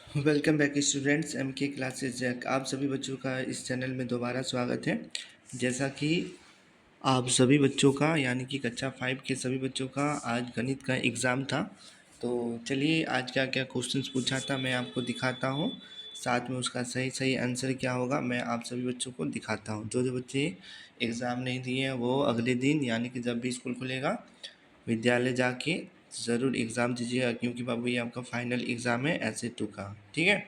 Welcome back students, M के classes Jack. आप सभी बच्चों का इस चैनल में दोबारा स्वागत है। जैसा कि आप सभी बच्चों का यानी कि कक्षा 5 के सभी बच्चों का आज गणित का एग्ज़ाम था। तो चलिए आज क्या क्या क्वेश्चंस पूछा था मैं आपको दिखाता हूँ, साथ में उसका सही सही आंसर क्या होगा मैं आप सभी बच्चों को दिखाता हूँ। जो जो बच्चे एग्ज़ाम नहीं दिए हैं वो अगले दिन यानी कि जब भी स्कूल खुलेगा विद्यालय जाके ज़रूर एग्ज़ाम दीजिएगा, क्योंकि बाबू ये आपका फाइनल एग्ज़ाम है ऐसे 2 का। ठीक है,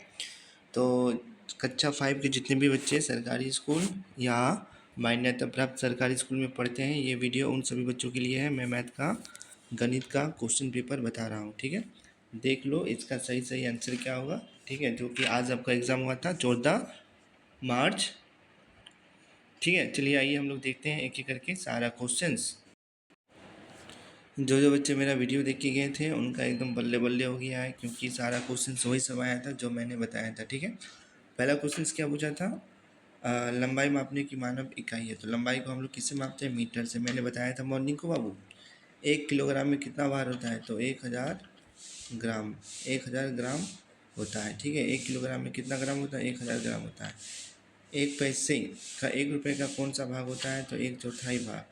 तो कक्षा 5 के जितने भी बच्चे सरकारी स्कूल या मान्यता प्राप्त सरकारी स्कूल में पढ़ते हैं, ये वीडियो उन सभी बच्चों के लिए है। मैं मैथ का गणित का क्वेश्चन पेपर बता रहा हूँ। ठीक है, देख लो इसका सही सही आंसर क्या होगा। ठीक है, जो कि आज आपका एग्ज़ाम हुआ था 14 मार्च। ठीक है, चलिए आइए हम लोग देखते हैं एक एक करके सारा क्वेश्चंस। जो जो बच्चे मेरा वीडियो देख के गए थे उनका एकदम बल्ले बल्ले हो गया है, क्योंकि सारा क्वेश्चन वही सब आया था जो मैंने बताया था। ठीक है, पहला क्वेश्चन क्या पूछा था, लंबाई मापने की मानव इकाई है। तो लंबाई को हम लोग किससे मापते हैं? मीटर से। मैंने बताया था मॉर्निंग को बाबू। 1 किलोग्राम में कितना भार होता है? तो 1000 ग्राम। 1000 ग्राम होता है। ठीक है, 1 किलोग्राम में कितना ग्राम होता है? 1000 ग्राम होता है। 1 पैसे का 1 रुपये का कौन सा भाग होता है? तो 1/4 भाग।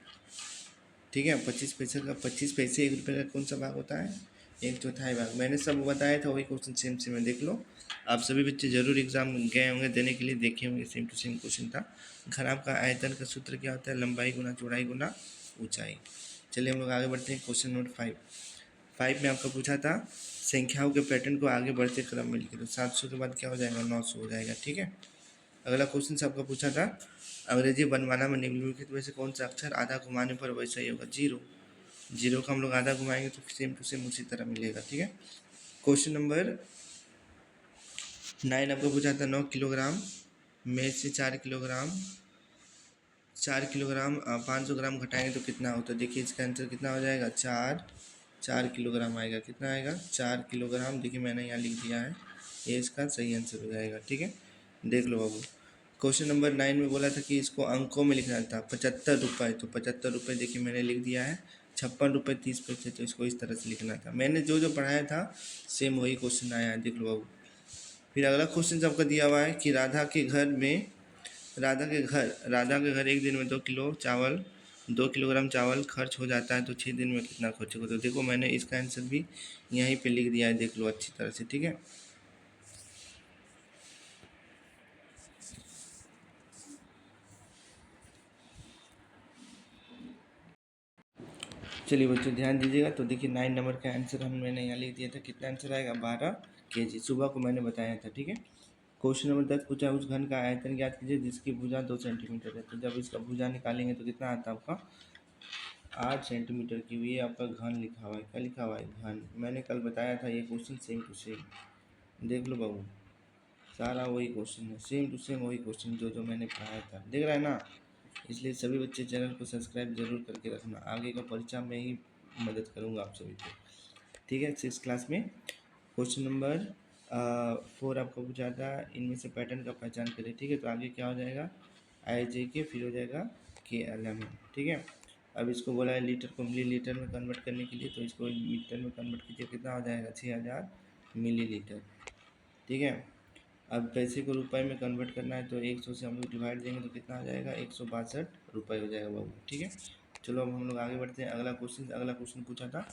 ठीक है, 25 पैसे का 25 पैसे 1 रुपये का कौन सा भाग होता है? 1/4 भाग। मैंने सब बताया था, वही क्वेश्चन सेम सेम है, देख लो। आप सभी बच्चे जरूर एग्जाम गए होंगे देने के लिए, देखे होंगे, सेम टू सेम क्वेश्चन था। घनाभ का आयतन का सूत्र क्या होता है? लंबाई गुना चौड़ाई गुना ऊंचाई। चलिए हम लोग आगे बढ़ते हैं। क्वेश्चन नंबर 5 में आपका पूछा था संख्याओं के पैटर्न को आगे बढ़ते क्रम में लिखे। तो 700 के बाद क्या हो जाएगा? 900 हो जाएगा। ठीक है, अगला क्वेश्चन से आपका पूछा था अंग्रेजी वर्णमाला में निम्नलिखित में से कौन सा अक्षर आधा घुमाने पर वैसा ही होगा? जीरो। जीरो का हम लोग आधा घुमाएंगे तो सेम टू सेम उसी तरह मिलेगा। ठीक है, क्वेश्चन नंबर 9 आपको पूछा था 9 किलोग्राम में से 4 किलोग्राम 500 ग्राम घटाएंगे तो कितना होता है? देखिए इसका आंसर कितना हो जाएगा? 4 किलोग्राम आएगा। कितना आएगा? 4 किलोग्राम। देखिए मैंने यहाँ लिख दिया है, ये इसका सही आंसर हो जाएगा। ठीक है, देख लो बाबू। क्वेश्चन नंबर 9 में बोला था कि इसको अंकों में लिखना था। 75 रुपये, तो 75 रुपये देखिए मैंने लिख दिया है। 56 रुपये 30 पैसे, तो इसको इस तरह से लिखना था। मैंने जो जो पढ़ाया था सेम वही क्वेश्चन आया है, देख लो बाबू। फिर अगला क्वेश्चन आपका दिया हुआ है कि राधा के घर एक दिन में 2 किलोग्राम चावल खर्च हो जाता है, तो 6 दिन में कितना खर्च होगा? तो देखो मैंने इसका आंसर भी यहीं पे लिख दिया है, देख लो अच्छी तरह से। ठीक है, चलिए बच्चों ध्यान दीजिएगा। तो देखिए 9 नंबर का आंसर मैंने यहाँ लिख दिया था। कितना आंसर आएगा? 12 kg। सुबह को मैंने बताया था। ठीक है, क्वेश्चन नंबर 10 पूछा उस घन का आयतन ज्ञात कीजिए जिसकी भुजा 2 सेंटीमीटर है। तो जब इसका भुजा निकालेंगे तो कितना आता है आपका? 8 सेंटीमीटर की हुई है। आपका घन लिखा हुआ है। क्या लिखा हुआ है? घन। मैंने कल बताया था ये क्वेश्चन सेम टू सेम, देख लो बाबू, सारा वही क्वेश्चन है, सेम टू सेम वही क्वेश्चन जो जो मैंने पढ़ाया था, देख रहा है ना। इसलिए सभी बच्चे चैनल को सब्सक्राइब जरूर करके रखना, आगे का परीक्षा में ही मदद करूँगा आप सभी को। ठीक है, 6 क्लास में क्वेश्चन नंबर 4 आपको पूछा था इनमें से पैटर्न का पहचान करें। ठीक है, तो आगे क्या हो जाएगा? IJK, फिर हो जाएगा KLM। ठीक है, अब इसको बोला है लीटर को मिलीलीटर में कन्वर्ट करने के लिए, तो इसको मीटर में कन्वर्ट कीजिए, कितना हो जाएगा? 6000 मिलीलीटर। ठीक है, अब पैसे को रुपए में कन्वर्ट करना है, तो 100 से हम लोग डिवाइड देंगे तो कितना हो जाएगा? 162 रुपये हो जाएगा बाबू। ठीक है, चलो अब हम लोग आगे बढ़ते हैं। अगला क्वेश्चन पूछा था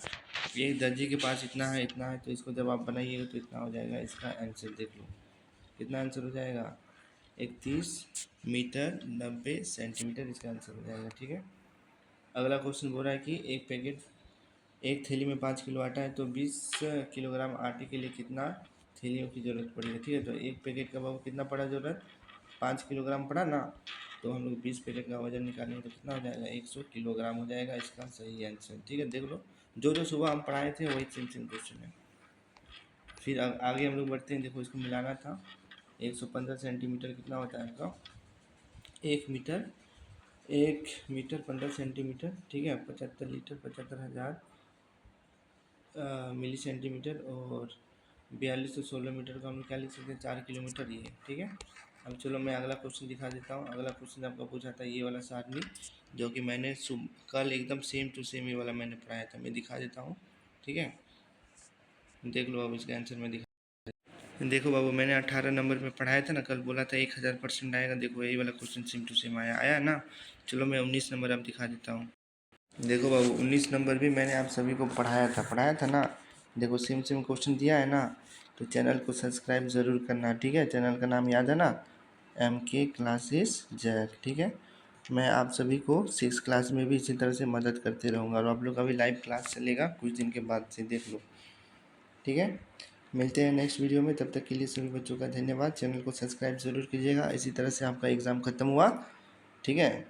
एक दर्जी के पास इतना है, तो इसको जब आप बनाइएगा तो इतना हो जाएगा। इसका आंसर देख लो, कितना आंसर हो जाएगा? 31 मीटर 90 सेंटीमीटर इसका आंसर हो जाएगा। ठीक है, अगला क्वेश्चन बोल रहा है कि एक थैली में 5 किलो आटा है, तो 20 किलोग्राम आटे के लिए कितना थैलियों की ज़रूरत पड़ेगी? ठीक है, तो एक पैकेट का बाबू कितना पड़ा ज़रूरत? 5 किलोग्राम पड़ा ना, तो हम लोग 20 पैकेट का वजन निकालेंगे तो कितना हो जाएगा? 100 किलोग्राम हो जाएगा इसका सही आंसर। ठीक है, देख लो, जो जो सुबह हम पढ़ाए थे वही सेम सेम क्वेश्चन है। फिर आगे हम लोग बढ़ते हैं। देखो इसको मिलाना था। 115 सेंटीमीटर कितना होता है आपका? 1 मीटर। 1 metre 15 centimetre. ठीक है, 75 लीटर 75,000 मिली सेंटीमीटर, और 4216 मीटर का हम लोग क्या लिख सकते हैं? 4 किलोमीटर ये। ठीक है, अब चलो मैं अगला क्वेश्चन दिखा देता हूँ। अगला क्वेश्चन आपका पूछा था ये वाला सारणी, जो कि मैंने कल एकदम सेम टू सेम ये वाला मैंने पढ़ाया था, मैं दिखा देता हूँ। ठीक है, देख लो अब इसका आंसर मैं दिखा। देखो बाबू, मैंने 18 नंबर पे पढ़ाया था ना, कल बोला था 1000% आएगा। देखो यही वाला क्वेश्चन सेम टू सेम आया ना। चलो मैं 19 नंबर अब दिखा देता हूँ। देखो बाबू, 19 नंबर भी मैंने आप सभी को पढ़ाया था ना। देखो सेम सेम क्वेश्चन दिया है ना। तो चैनल को सब्सक्राइब ज़रूर करना, ठीक है। चैनल का नाम याद है ना, MK क्लासेस जैक, ठीक है। मैं आप सभी को 6 क्लास में भी इसी तरह से मदद करते रहूँगा। और आप लोग का भी लाइव क्लास चलेगा कुछ दिन के बाद से, देख लो, ठीक है। मिलते हैं नेक्स्ट वीडियो में, तब तक के लिए सभी बच्चों का धन्यवाद। चैनल को सब्सक्राइब ज़रूर कीजिएगा। इसी तरह से आपका एग्ज़ाम ख़त्म हुआ, ठीक है।